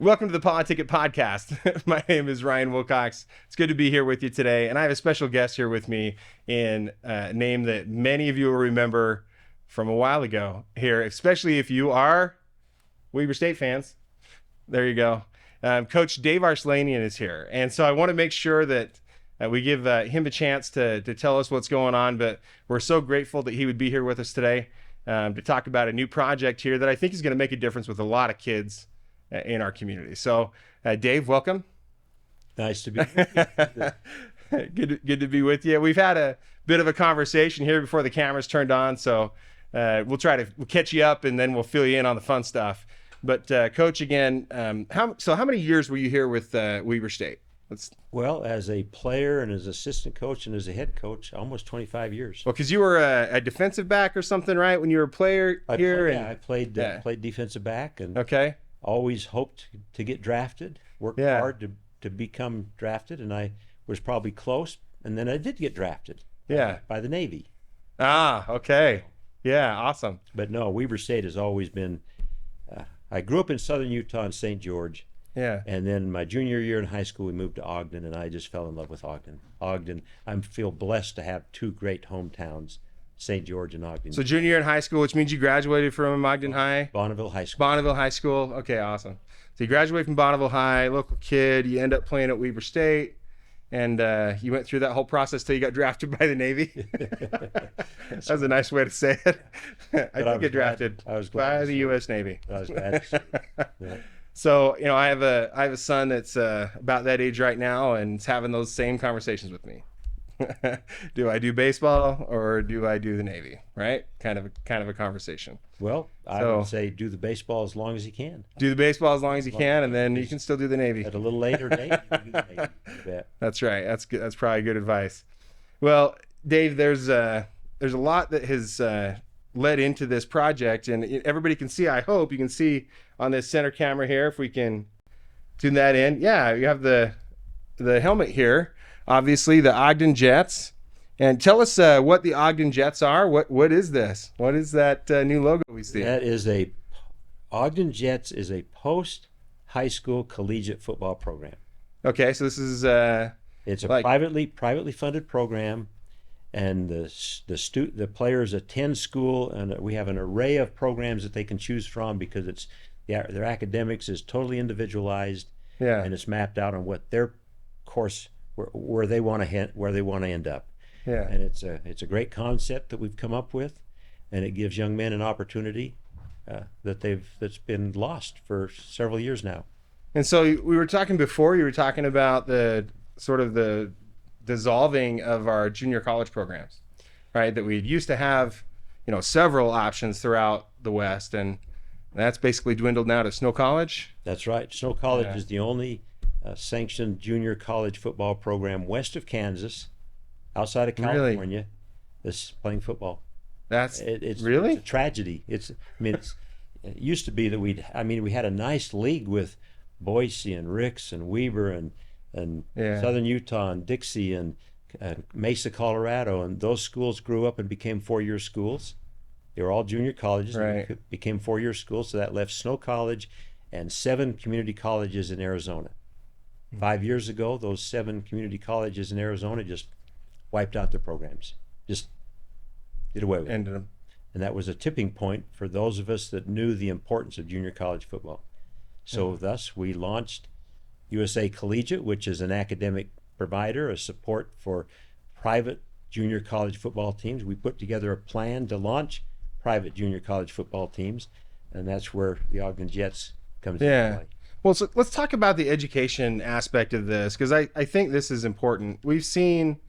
Welcome to the PoliticIt podcast. My name is Ryan Wilcox. It's good to be here with you today. And I have a special guest here with me in a name that many of you will remember from a while ago here, especially if you are Weber State fans. There you go. Coach Dave Arslanian is here. And so I want to make sure that we give him a chance to tell us what's going on. But we're so grateful that he would be here with us today to talk about a new project here that I think is going to make a difference with a lot of kids in our community. So, Dave, welcome. Nice to be with you. Good to be with you. We've had a bit of a conversation here before the cameras turned on, so we'll catch you up and then we'll fill you in on the fun stuff. But Coach, again, how many years were you here with Weber State? Well, as a player and as assistant coach and as a head coach, almost 25 years. Well, because you were a defensive back or something, right? When you were a player here? I played defensive back and okay. Always hoped to get drafted, worked hard to become drafted, and I was probably close, and then I did get drafted by the Navy. Ah, okay. Yeah, awesome. But no, Weber State has always been, I grew up in southern Utah in St. George. Yeah. And then my junior year in high school, we moved to Ogden, and I just fell in love with Ogden. I feel blessed to have two great hometowns, St. George and Ogden. So junior year in high school, which means you graduated from Ogden High? Bonneville High School. Bonneville High School. Okay, awesome. So you graduate from Bonneville High, local kid. You end up playing at Weber State, and you went through that whole process till you got drafted by the Navy. That was a nice way to say it. I did get drafted by the U.S. Navy. I was glad to see it. Yeah. So, I have a son that's about that age right now, and is having those same conversations with me. Do I do baseball or do I do the Navy? Right? Kind of a conversation. Well, I would say do the baseball as long as you can. Do the baseball as long as you can, and then you can still do the Navy. At a little later date, you can do the Navy. You bet. That's right. That's good. That's probably good advice. Well, Dave, there's a lot that has led into this project, and everybody can see. I hope you can see on this center camera here, if we can tune that in. Yeah, you have the helmet here. Obviously, the Ogden Jets. And tell us what the Ogden Jets are. What is this? What is that new logo we see? That is Ogden Jets is a post-high school collegiate football program. Okay, so this is it's a privately funded program, and the players attend school, and we have an array of programs that they can choose from because their academics is totally individualized, and it's mapped out on what their course where they want to end up. Yeah. And it's a great concept that we've come up with, and it gives young men an opportunity that's been lost for several years now. And so we were talking before. You were talking about the sort of the dissolving of our junior college programs, right? That we used to have, several options throughout the West, and that's basically dwindled now to Snow College. That's right. Snow College is the only sanctioned junior college football program west of Kansas, outside of California, that's playing football. It's really a tragedy. It used to be that we had a nice league with Boise and Ricks and Weber and Southern Utah and Dixie and Mesa, Colorado, and those schools grew up and became four-year schools. They were all junior colleges. Right. And became four-year schools, so that left Snow College and 7 community colleges in Arizona. 5 years ago, those 7 community colleges in Arizona just wiped out their programs, just did away with it. And that was a tipping point for those of us that knew the importance of junior college football. So thus we launched USA Collegiate, which is an academic provider, a support for private junior college football teams. We put together a plan to launch private junior college football teams, and that's where the Ogden Jets comes into play. Well, so let's talk about the education aspect of this, because I think this is important. We've seen,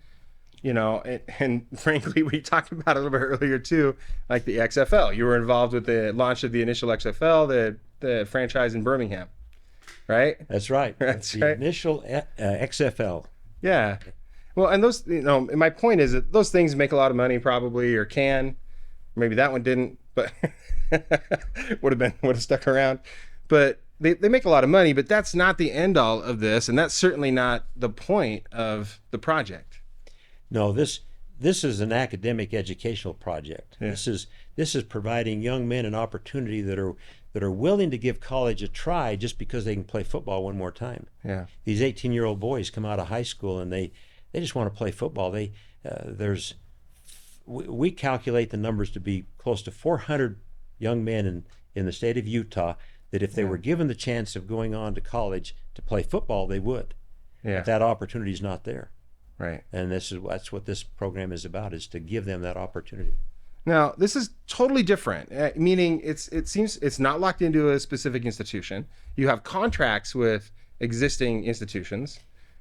and frankly, we talked about it a little bit earlier too, like the XFL. You were involved with the launch of the initial XFL, the franchise in Birmingham, right? That's right. That's the initial XFL. Yeah. Well, and those, my point is that those things make a lot of money probably, or can. Maybe that one didn't, but would have stuck around. But they make a lot of money, but that's not the end all of this, and that's certainly not the point of the project. No, this is an academic educational project. Yeah. This is providing young men an opportunity that are willing to give college a try just because they can play football one more time. Yeah. These 18-year-old boys come out of high school and they just want to play football. We calculate the numbers to be close to 400 young men in the state of Utah that if they were given the chance of going on to college to play football, they would. Yeah. But that opportunity is not there. Right. And that's what this program is about, is to give them that opportunity. Now, this is totally different, meaning it seems it's not locked into a specific institution. You have contracts with existing institutions,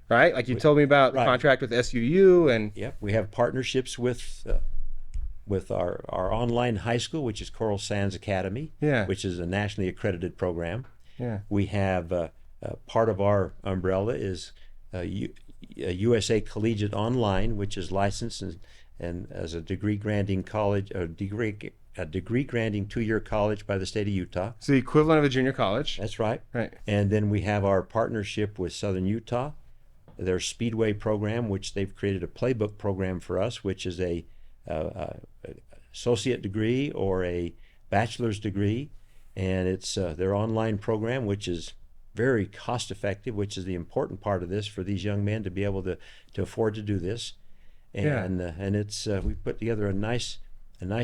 right? Like you told me about the contract with SUU and... Yep, we have partnerships with our online high school, which is Coral Sands Academy, which is a nationally accredited program. Yeah. We have part of our umbrella is USA Collegiate Online, which is licensed and as a degree granting college, a degree granting 2-year college by the state of Utah. So the equivalent of a junior college. That's right. Right. And then we have our partnership with Southern Utah, their Speedway program, which they've created a playbook program for us, which is a associate degree or a bachelor's degree, and it's their online program, which is very cost effective, which is the important part of this for these young men to be able to afford to do this. And it's we put together a nice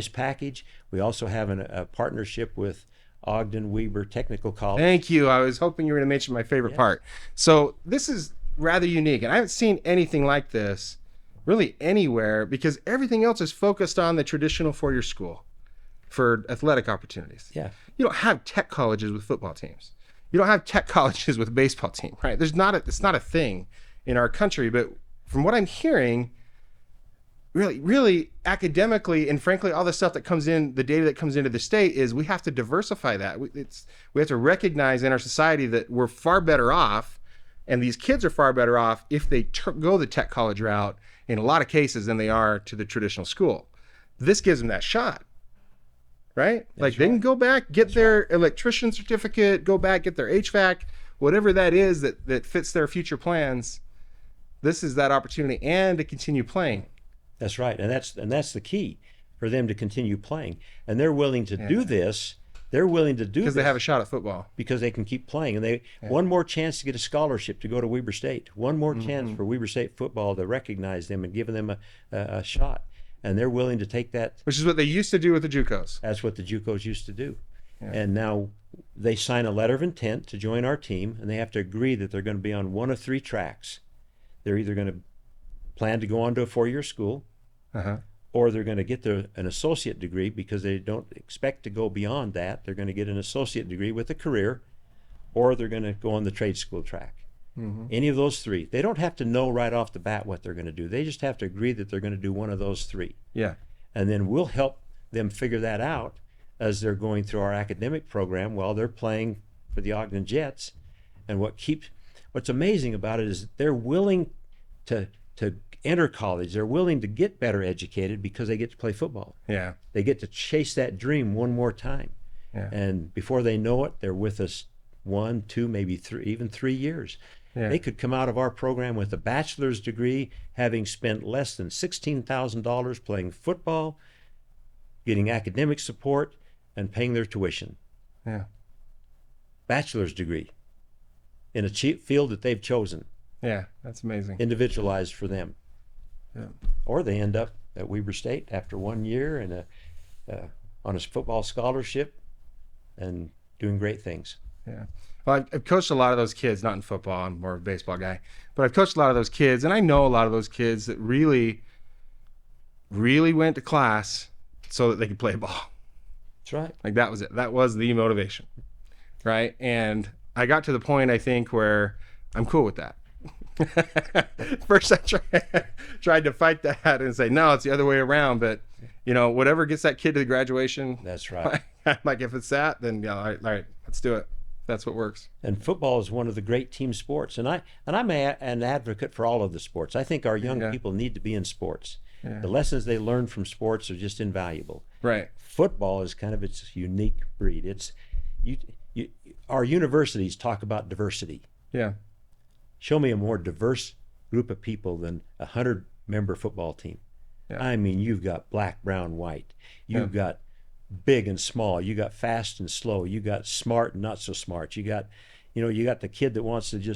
package. We also have a partnership with Ogden Weber Technical College. Thank you. I was hoping you were going to mention my favorite part. So this is rather unique, and I haven't seen anything like this really anywhere, because everything else is focused on the traditional four-year school for athletic opportunities. Yeah. You don't have tech colleges with football teams. You don't have tech colleges with a baseball team, right? It's not a thing in our country. But from what I'm hearing, really academically, and frankly, all the stuff that comes in, the data that comes into the state, is we have to diversify that. We have to recognize in our society that we're far better off, and these kids are far better off if they go the tech college route in a lot of cases than they are to the traditional school. This gives them that shot. Right? Like they can go back, get their electrician certificate, go back, get their HVAC, whatever that is that fits their future plans. This is that opportunity, and to continue playing. That's right. And that's the key for them to continue playing. And they're willing to do this. They're willing to do this because they have a shot at football. Because they can keep playing. And they one more chance to get a scholarship to go to Weber State. One more chance for Weber State football to recognize them and give them a shot. And they're willing to take that. Which is what they used to do with the JUCOs. That's what the JUCOs used to do. Yeah. And now they sign a letter of intent to join our team, and they have to agree that they're going to be on one of 3 tracks. They're either going to plan to go on to a 4-year school, or they're going to get an associate degree, because they don't expect to go beyond that. They're going to get an associate degree with a career, or they're going to go on the trade school track. Any of those 3. They don't have to know right off the bat what they're going to do. They just have to agree that they're going to do one of those 3. Yeah. And then we'll help them figure that out as they're going through our academic program while they're playing for the Ogden Jets. And what's amazing about it is they're willing to enter college. They're willing to get better educated because they get to play football. Yeah. They get to chase that dream one more time. Yeah. And before they know it, they're with us 1, 2, maybe 3, even 3 years. Yeah. They could come out of our program with a bachelor's degree, having spent less than $16,000 playing football, getting academic support, and paying their tuition. Yeah. Bachelor's degree in a field that they've chosen. Yeah, that's amazing. Individualized for them. Yeah. Or they end up at Weber State after 1 year and on a football scholarship and doing great things. Yeah. Well, I've coached a lot of those kids, not in football, I'm more of a baseball guy, but I've coached a lot of those kids, and I know a lot of those kids that really, really went to class so that they could play ball. That's right. Like that was it. That was the motivation, right? And I got to the point, I think, where I'm cool with that. First, I tried to fight that and say, no, it's the other way around. But, whatever gets that kid to the graduation. That's right. Like if it's that, then all right, let's do it. That's what works. And football is one of the great team sports. And I'm an advocate for all of the sports. I think our young people need to be in sports. Yeah. The lessons they learn from sports are just invaluable. Right. Football is kind of its unique breed. It's our universities talk about diversity. Yeah. Show me a more diverse group of people than a 100-member football team. Yeah. I mean, you've got black, brown, white. You've got big and small. You got fast and slow. You got smart and not so smart. You got the kid that wants to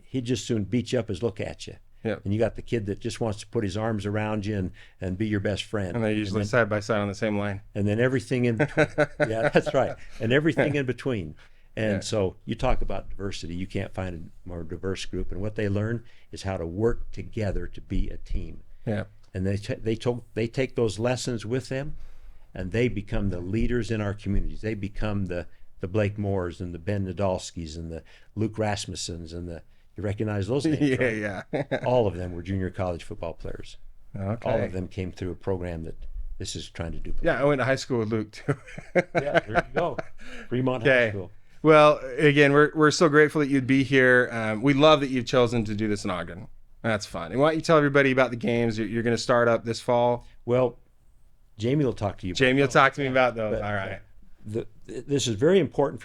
he'd just soon beat you up as look at you. Yeah. And you got the kid that just wants to put his arms around you and be your best friend. And they're usually side by side on the same line. And then everything in between. Yeah, that's right. And everything in between. And so you talk about diversity. You can't find a more diverse group. And what they learn is how to work together to be a team. Yeah. And they take those lessons with them, and they become the leaders in our communities. They become the Blake Moores and the Ben Nadolskis and the Luke Rasmussens and you recognize those names, Yeah, right? yeah. All of them were junior college football players. Okay. All of them came through a program that this is trying to do. Yeah, I went to high school with Luke too. Yeah, there you go. Fremont High School. Well, again, we're so grateful that you'd be here. We love that you've chosen to do this in Ogden. That's fun. And why don't you tell everybody about the games you're going to start up this fall? Well, Jamie will talk to you. Jamie will talk to me about those. All right. This is very important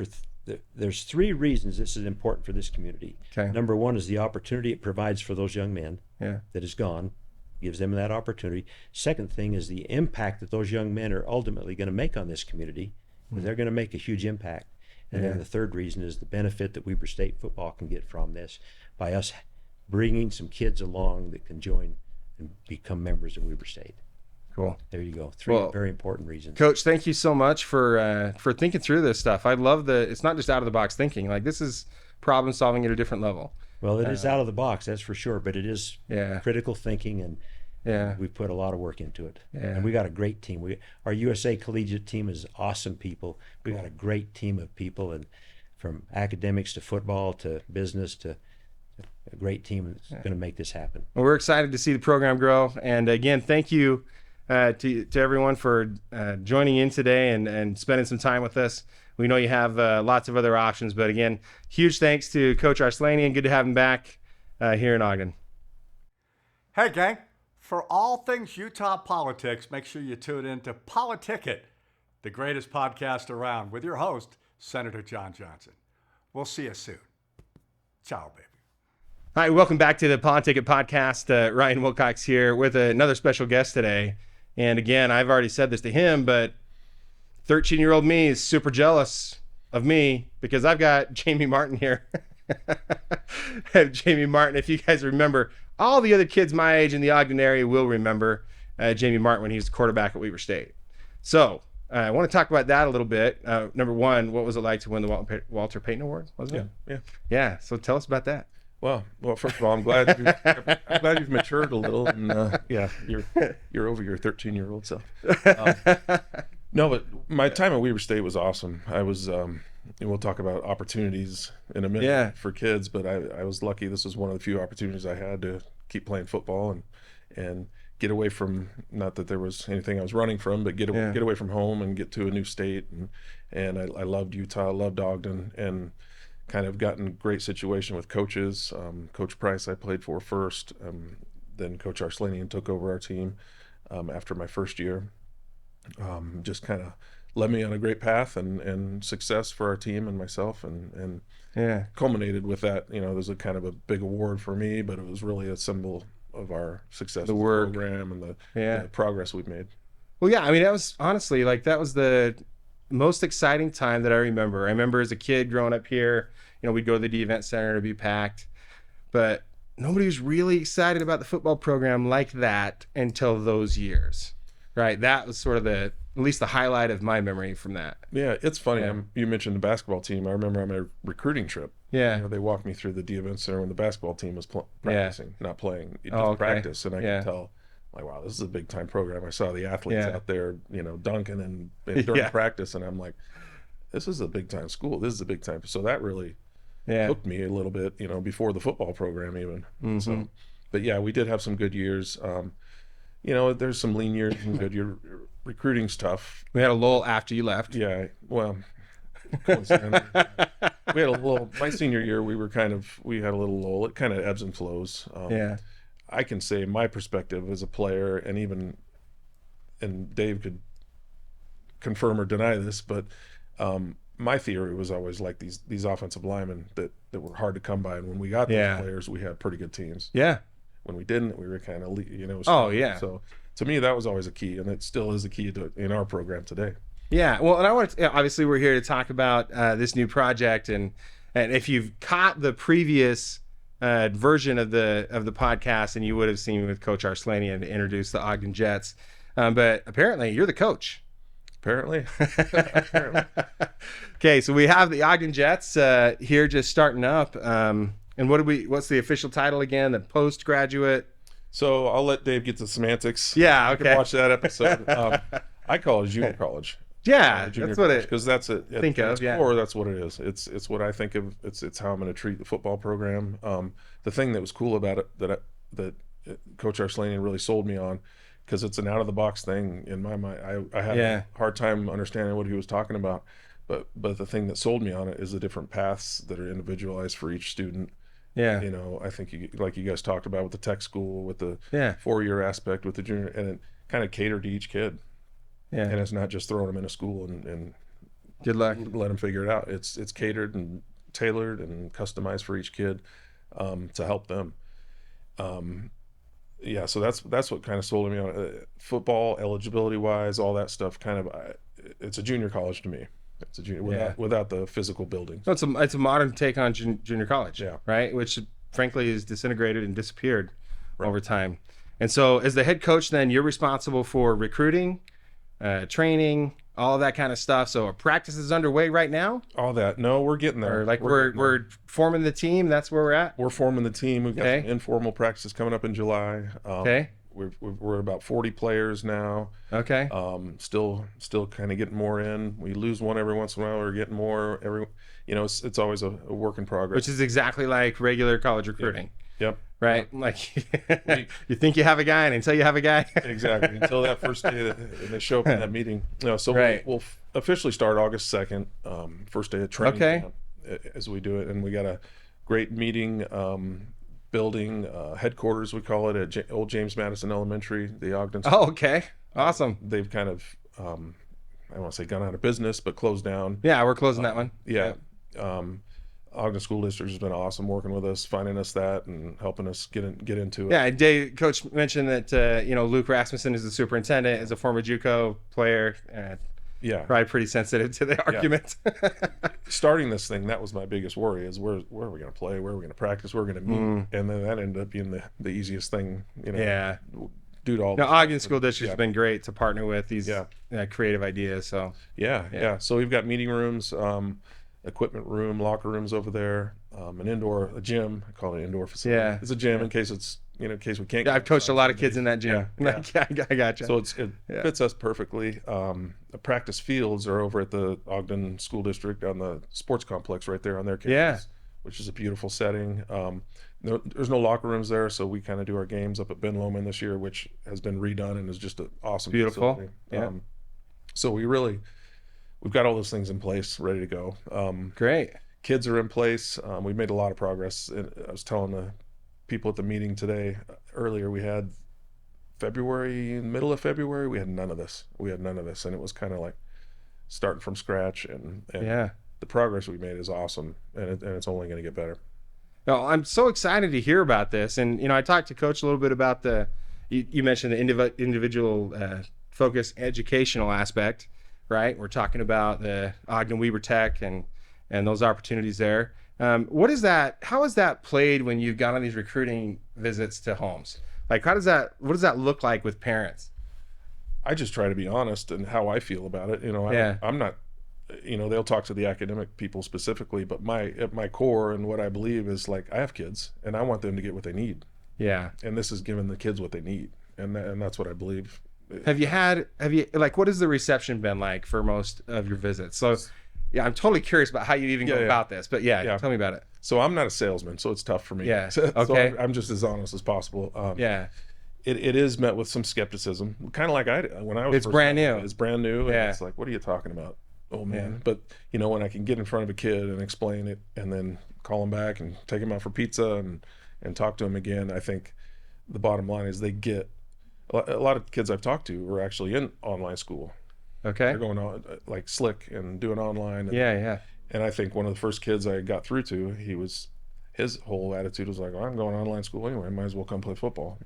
there's three reasons this is important for this community. Okay. Number one is the opportunity it provides for those young men Yeah. that is gone, gives them that opportunity. Second thing is the impact that those young men are ultimately going to make on this community. They're going to make a huge impact. And then the third reason is the benefit that Weber State football can get from this by us bringing some kids along that can join and become members of Weber State. Cool. There you go. Three very important reasons. Coach, thank you so much for thinking through this stuff. I love it's not just out of the box thinking. Like, this is problem solving at a different level. Well, it is out of the box, that's for sure, but it is critical thinking, and we put a lot of work into it. Yeah. And we got a great team. Our USA Collegiate team is awesome people. We got a great team of people, and from academics to football to business to a great team that's going to make this happen. Well, we're excited to see the program grow. And again, thank you to everyone for joining in today and spending some time with us. We know you have lots of other options, but again, huge thanks to Coach Arslanian. Good to have him back here in Ogden. Hey, gang. For all things Utah politics, make sure you tune in to PoliticIt, the greatest podcast around, with your host, Senator John Johnson. We'll see you soon. Ciao, baby. Hi, welcome back to the PoliticIt podcast. Ryan Wilcox here with another special guest today. And again, I've already said this to him, but 13-year-old me is super jealous of me because I've got Jamie Martin here. Jamie Martin, if you guys remember, all the other kids my age in the Ogden area will remember Jamie Martin when he was the quarterback at Weber State. So I want to talk about that a little bit. Number one, what was it like to win the Walter Payton Award? Was it? Yeah. So tell us about that. Well, first of all, I'm glad you've matured a little, and you're over your 13-year-old self. No, but my time at Weber State was awesome. I was, and we'll talk about opportunities in a minute for kids, but I was lucky. This was one of the few opportunities I had to keep playing football and get away from, not that there was anything I was running from, but get away from home and get to a new state. And I loved Utah, loved Ogden, and kind of gotten a great situation with coaches. Coach Price I played for first, then Coach Arslanian took over our team after my first year. Just kind of led me on a great path and success for our team and myself, and culminated with that. You know, there's a kind of a big award for me, but it was really a symbol of our success, the program, and the progress we've made. Well, yeah, I mean, that was honestly, like, that was the most exciting time that I remember. I remember as a kid growing up here, you know, we'd go to the event center to be packed, but nobody was really excited about the football program like that until those years, right? That was sort of at least the highlight of my memory from that. Yeah, it's funny. You mentioned the basketball team. I remember on my recruiting trip, you know, they walked me through the event center when the basketball team was practicing, not playing, just practice, and I could tell, like, wow, this is a big time program. I saw the athletes out there, you know, dunking and during practice, and I'm like, this is a big time school. This is a big time. So that really hooked me a little bit, you know, before the football program even. Mm-hmm. So, but yeah, we did have some good years. You know, there's some lean years and good year. Recruiting's tough. We had a lull after you left. Yeah, well, coincidentally, we had a little. My senior year, we had a little lull. It kind of ebbs and flows. I can say my perspective as a player, and Dave could confirm or deny this, but my theory was always like these offensive linemen that were hard to come by, and when we got those players, we had pretty good teams. Yeah. When we didn't, we were kind of, you know. Oh yeah. So to me, that was always a key, and it still is a key in our program today. Yeah, well, and I want to, obviously we're here to talk about this new project, and if you've caught the previous version of the podcast, and you would have seen with Coach Arslanian introduce the Ogden Jets, but apparently you're the coach. Apparently. Okay, so we have the Ogden Jets here just starting up, and what's the official title again? The postgraduate. So I'll let Dave get to semantics. Yeah, You okay. can watch that episode. I call it junior college. Yeah, Junior that's what college, it. because that's it. Think At of, its yeah. core, that's what it is. It's what I think of. It's how I'm going to treat the football program. The thing that was cool about it that Coach Arslanian really sold me on, because it's an out of the box thing in my mind. I had a hard time understanding what he was talking about, but the thing that sold me on it is the different paths that are individualized for each student. Yeah. You know, I think like you guys talked about with the tech school, with the Yeah. 4-year aspect, with the junior, and it kind of catered to each kid. Yeah. And it's not just throwing them in a school and Good luck. let them figure it out. It's catered and tailored and customized for each kid to help them. Yeah, so that's what kind of sold me on football eligibility wise, all that stuff. It's a junior college to me. It's a junior without the physical buildings. No, it's a modern take on junior college. Yeah. Right, which frankly is disintegrated and disappeared over time. And so, as the head coach, then you're responsible for recruiting, training, all of that kind of stuff. So, a practice is underway right now, All that. No, we're getting there. or like we're forming the team. That's where we're at. We're forming the team. We've got Okay. some informal practices coming up in July. Okay. We're about 40 players now. Okay. Still kind of getting more in. We lose one every once in a while. We're getting more every. It's always a work in progress. Which is exactly like regular college recruiting. Yep. Right. Like you think you have a guy, and until you have a guy. Exactly. Until that first day that they show up in that meeting. So Right. we'll officially start August 2nd, first day of training. Okay. Camp, as we do it, and we got a great meeting. Building headquarters, we call it, at Old James Madison Elementary, the Ogden. Oh, okay. Awesome. They've kind of, I don't want to say gone out of business, but closed down. Yeah, we're closing that one. Yeah. Ogden School District has been awesome working with us, finding us that, and helping us get into it. Yeah, and Dave, Coach mentioned that Luke Rasmussen is the superintendent, is a former JUCO player. Yeah. Probably pretty sensitive to the argument. Starting this thing, that was my biggest worry: is where are we going to play, where are we going to practice, where are we going to meet, and then that ended up being the easiest thing. Yeah. Due to all. No, Ogden School District has been great to partner with these Yeah. creative ideas. So Yeah. So we've got meeting rooms, equipment room, locker rooms over there, a gym. I call it an indoor facility. Yeah. It's a gym in case in case we can't. yeah, I've coached a lot of kids in that gym. Yeah. I gotcha. So it fits us perfectly. The practice fields are over at the Ogden School District on the sports complex right there on their campus, which is a beautiful setting. There's no locker rooms there, so we kind of do our games up at Ben Lomond this year, which has been redone and is just an awesome Beautiful. facility. Yeah. So we've got all those things in place, ready to go. Great. Kids are in place. We've made a lot of progress. I was telling the people at the meeting today earlier, we had middle of February, we had none of this. And it was kind of like starting from scratch, and the progress we made is awesome, and it's only going to get better. No, I'm so excited to hear about this. And, I talked to Coach a little bit about you mentioned the individual focus educational aspect, right? We're talking about the Ogden Weber Tech and those opportunities there. How is that played when you've gone on these recruiting visits to homes? Like, what does that look like with parents? I just try to be honest and how I feel about it. I'm not, they'll talk to the academic people specifically, but at my core and what I believe is, like, I have kids and I want them to get what they need. Yeah. And this is giving the kids what they need. And that's what I believe. Have you what has the reception been like for most of your visits? So yeah, I'm totally curious about how you even go about this, but tell me about it. So I'm not a salesman, so it's tough for me. Yeah. So Okay. I'm just as honest as possible. It is met with some skepticism, kind of like when I was. It's brand new. It's brand new. Yeah. And it's like, what are you talking about? Oh man. But when I can get in front of a kid and explain it, and then call them back and take them out for pizza and talk to them again, I think the bottom line is they get. A lot of kids I've talked to are actually in online school. Okay. They're going on like slick and doing online. And I think one of the first kids I got through to, his whole attitude was like, I'm going online school anyway. I might as well come play football.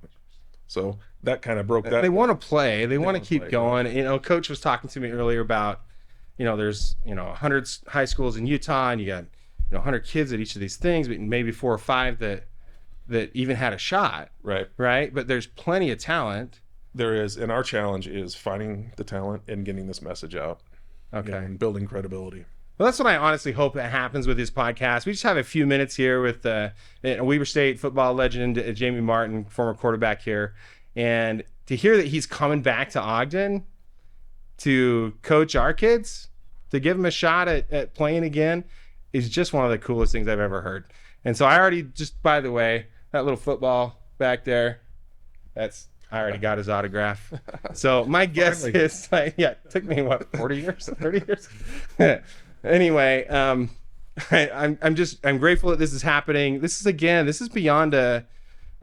So that kind of broke that. They want to play. They want to keep play, going. You know, Coach was talking to me earlier about, you know, there's, you know, 100 high schools in Utah, and you got, you know, 100 kids at each of these things, but maybe 4 or 5 that even had a shot. Right. Right. But there's plenty of talent. There is, and our challenge is finding the talent and getting this message out. Okay. And building credibility. Well, that's what I honestly hope that happens with this podcast. We just have a few minutes here with Weber State football legend Jamie Martin, former quarterback here, and to hear that he's coming back to Ogden to coach our kids, to give them a shot at playing again, is just one of the coolest things I've ever heard. And so I already, just by the way, that little football back there, I already got his autograph. So my guess is, it took me, 40 years, 30 years? Anyway, I'm grateful that this is happening. This is beyond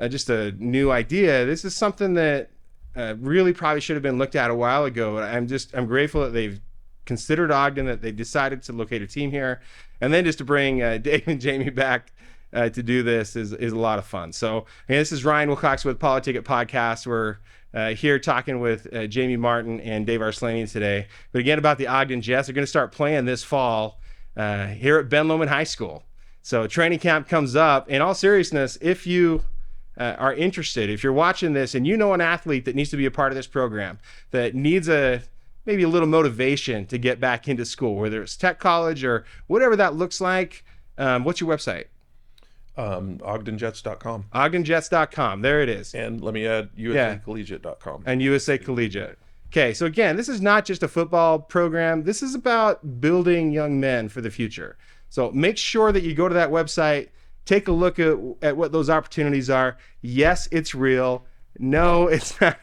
just a new idea. This is something that really probably should have been looked at a while ago. I'm grateful that they've considered Ogden, that they decided to locate a team here, and then just to bring Dave and Jamie back to do this is a lot of fun. So, this is Ryan Wilcox with PoliticIt podcast. We're here talking with Jamie Martin and Dave Arslanian today. But again, about the Ogden Jets, they're going to start playing this fall here at Ben Lomond High School. So training camp comes up. In all seriousness, if you are interested, if you're watching this and you know an athlete that needs to be a part of this program, that needs maybe a little motivation to get back into school, whether it's tech college or whatever that looks like, what's your website? OgdenJets.com. OgdenJets.com. There it is. And let me add USAcollegiate.com. And USA Collegiate. Okay, so again, this is not just a football program. This is about building young men for the future. So make sure that you go to that website, take a look at what those opportunities are. Yes, it's real. No, it's not.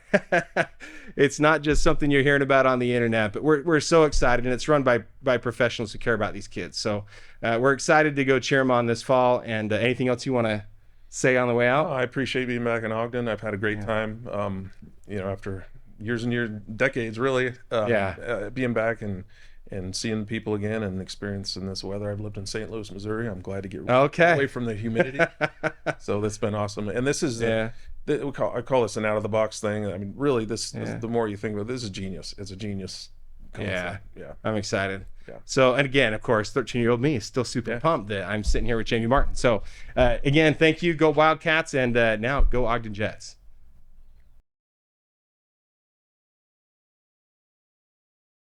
It's not just something you're hearing about on the internet, but we're so excited, and it's run by professionals who care about these kids. So we're excited to go cheer them on this fall. And anything else you want to say on the way out? I appreciate being back in Ogden. I've had a great time. After years and years, decades, really. Being back and seeing people again and experiencing this weather. I've lived in St. Louis, Missouri. I'm glad to get away from the humidity. So that's been awesome. And this is I call this an out of the box thing. I mean, really, this the more you think about it, this is genius. It's a genius concept. Yeah. I'm excited. Yeah. So, and again, of course, 13-year-old me is still super pumped that I'm sitting here with Jamie Martin. So again, thank you. Go Wildcats, and now go Ogden Jets.